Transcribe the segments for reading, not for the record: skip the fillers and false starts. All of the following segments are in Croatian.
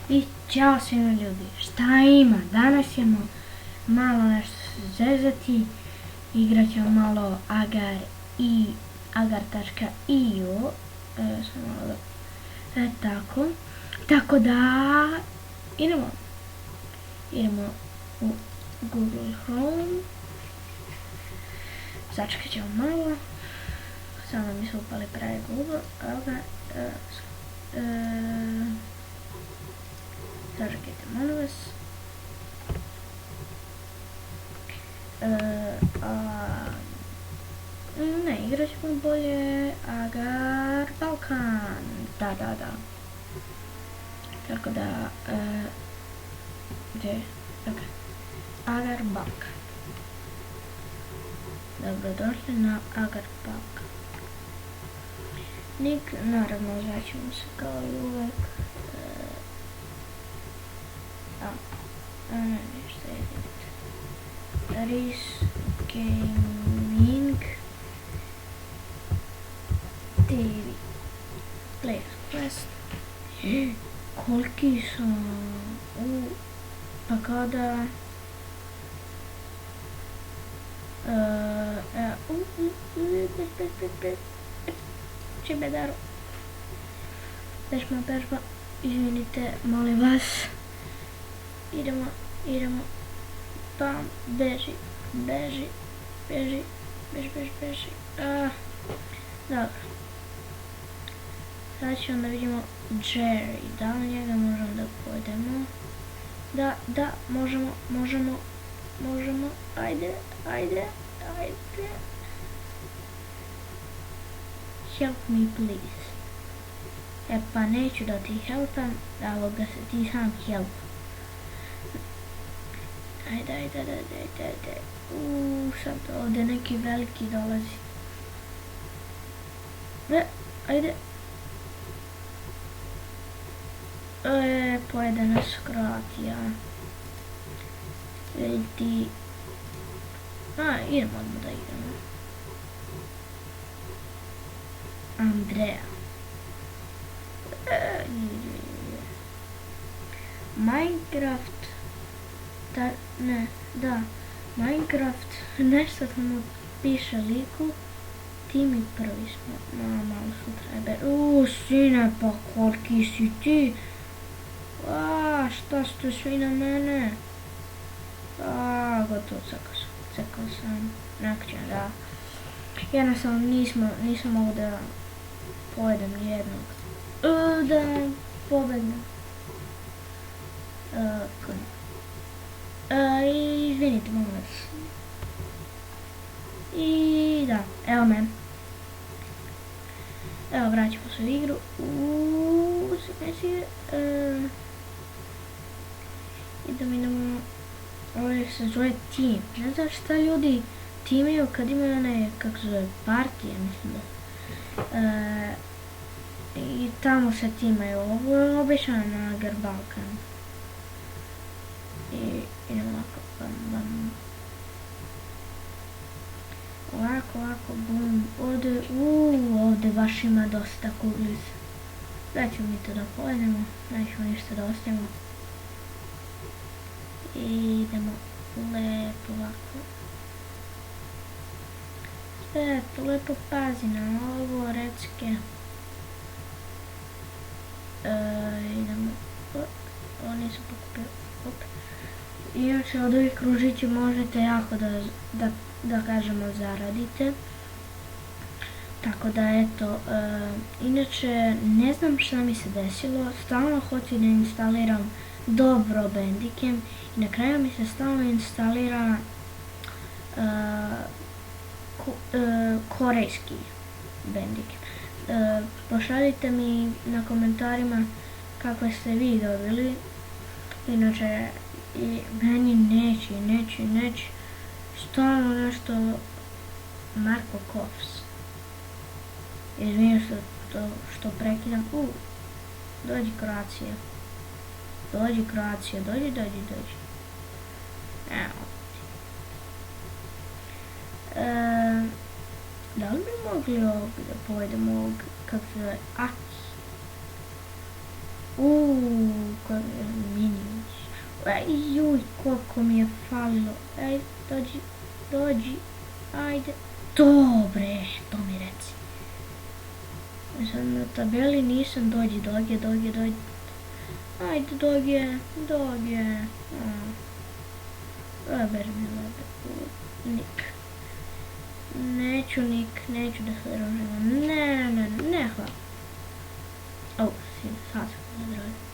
I ćao svima ljudi, šta ima? Danas ćemo malo nešto zezati, igrat ćemo malo agar.io, samo malo tako. Tako da idemo u Google Chrome, začekat ćemo malo, samo mi su upali pravi Google, začekajte molim vas. Ne, igrat ćemo bolje Agar Balkan, da. Tako da, Agar Balkan. Dobrodošli na Agar Balkan. Nik, naravno, zvaćemo se kao i uvek. Nešto je Riz Gaming TV Player Quest. Koliki su pa kada Čebedaru Pežma, izvinite, molim vas. Idemo, bam, beži, dobro. Sad ćemo da vidimo Jerry, da li njega možemo da pojedemo? Da, možemo, ajde. Help me please. Pa neću da ti helpam, da ga se ti sam help. Ajde. Sad ovdje neki veliki dolazi. Ajde. Pojede nas Kroatija. Ili ti... idemo odmah da igramo. Andreja. Minecraft. Minecraft. Nešto tamo piše liku. Ti mi prvi smo. Malo su trebe. Sine, pa koliki si ti? Šta ste svi na mene? Gotovo cekao sam. Nakon, da. Jednostavno nisam mogu da pojedem nijednog. Da pobegnem. Izvinite, molim vas. I da, evo men. Evo, vraćamo se u igru. Idemo. Ovo se zove team. Ne znam šta ljudi timaju kad imaju one, kako se zove, partije, mislim da. I tamo se timaju. Ovo je obično na Agar Balkan. I idemo ovako, bam. Ovako, bum. Ovdje baš ima dosta kuglica. Da ćemo mi to da pojedemo, nećemo ništa da ostavimo. I idemo lepo ovako. Lepo pazi na ovo, recke. Idemo. Ovo nisam pokupio. Inače, od ovih kružića možete jako da kažemo zaradite. Tako da eto, inače ne znam šta mi se desilo, stalno hoću da instaliram dobro Bandicam i na kraju mi se stalno instalira korejski Bandicam. Pošaljite mi na komentarima kako ste vi dobili, inače i meni neće, stalno nešto Marko Kovs. Izvinim se što prekidam. Dođi Kroacija. Dođi. Evo. Da li bi mogli ovdje da pojedemo ovog, kako se zove, Aki? Juj, koliko mi je falilo. Ej, dođi, ajde. Dobre, to mi reci. Sad na tabeli nisam, dođi. Ajde, dogje. Leber mi. Nik. Neću da se družimo. Ne, hvala. Sad sam zadražio.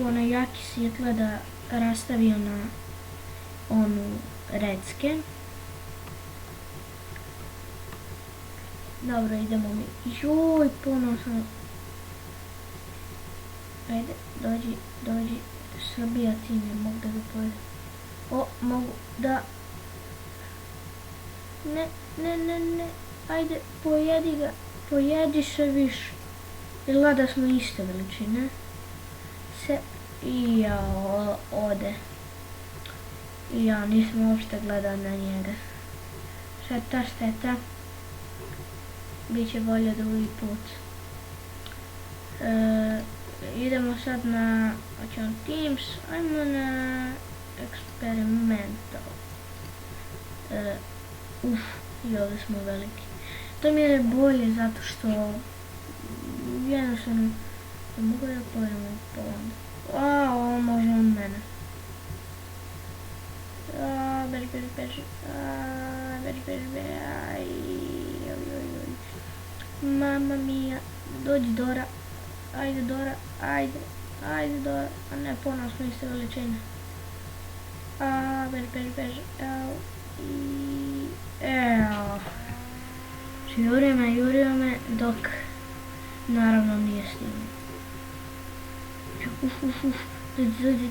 Onaj jaki si je gleda rastavio na onu recke. Dobro, idemo mi. Juj, puno sam. Ajde, dođi. Srbija ti ne mogu da ga pojedem. Mogu da. Ne. Ajde, pojedi ga. Pojedi se više. Ili da smo iste veličine. Ode. Nisam uopšte gledao na njega. Šteta. Biće bolje drugi put. Idemo sad na Teams. Ajmo na Experimental. I ovdje smo veliki. To mi je bolje zato što jednostavno ne mogu da pojedem u polandu. Ovo može on mene. Beži. Mamma mia. Dođi Dora. Ajde Dora. A ne, ponovno smo iste veličine. Beži. Evo. Jurio me dok naravno nije snimio. Dođi.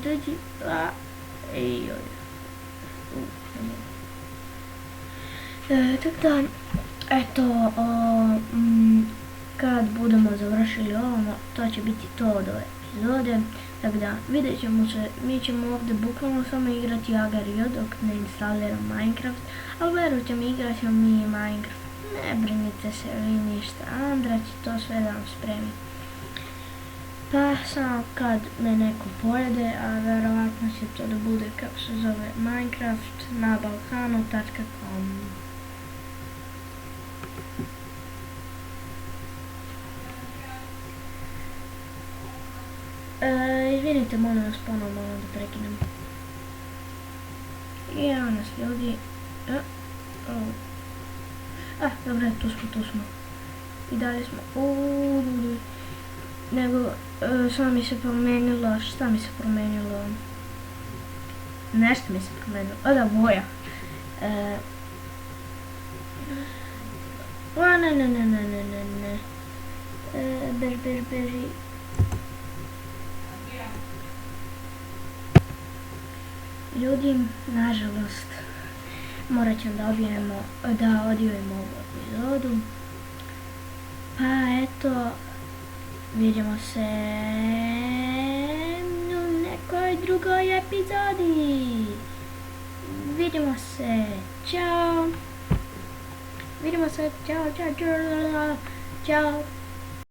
Tako da, eto, kad budemo završili ovo, to će biti to od ove epizode. Tako da, vidjet ćemo se, mi ćemo ovdje bukvalno samo igrati Agario dok ne instaliram Minecraft, ali verujte mi, igrat ćemo mi Minecraft. Ne brinite se vi ništa, Andra će to sve da vam spremi. Pa samo kad me neko pojede, a verovatno će to da bude kako se zove Minecraft na balkanu.com. Izvinite, molim vas ponovno da prekinem. Evo nas ljudi. Dobro, tu smo. I dalje smo. Nego, samo mi se promenilo, šta mi se promenilo? Nešto mi se promenilo, boja. Ne. Beži. Ljudi, nažalost, morat ćemo da odjavimo ovu epizodu. Pa eto, vidimo se u nekoj drugoj epizodi. Vidimo se, čao. Čao.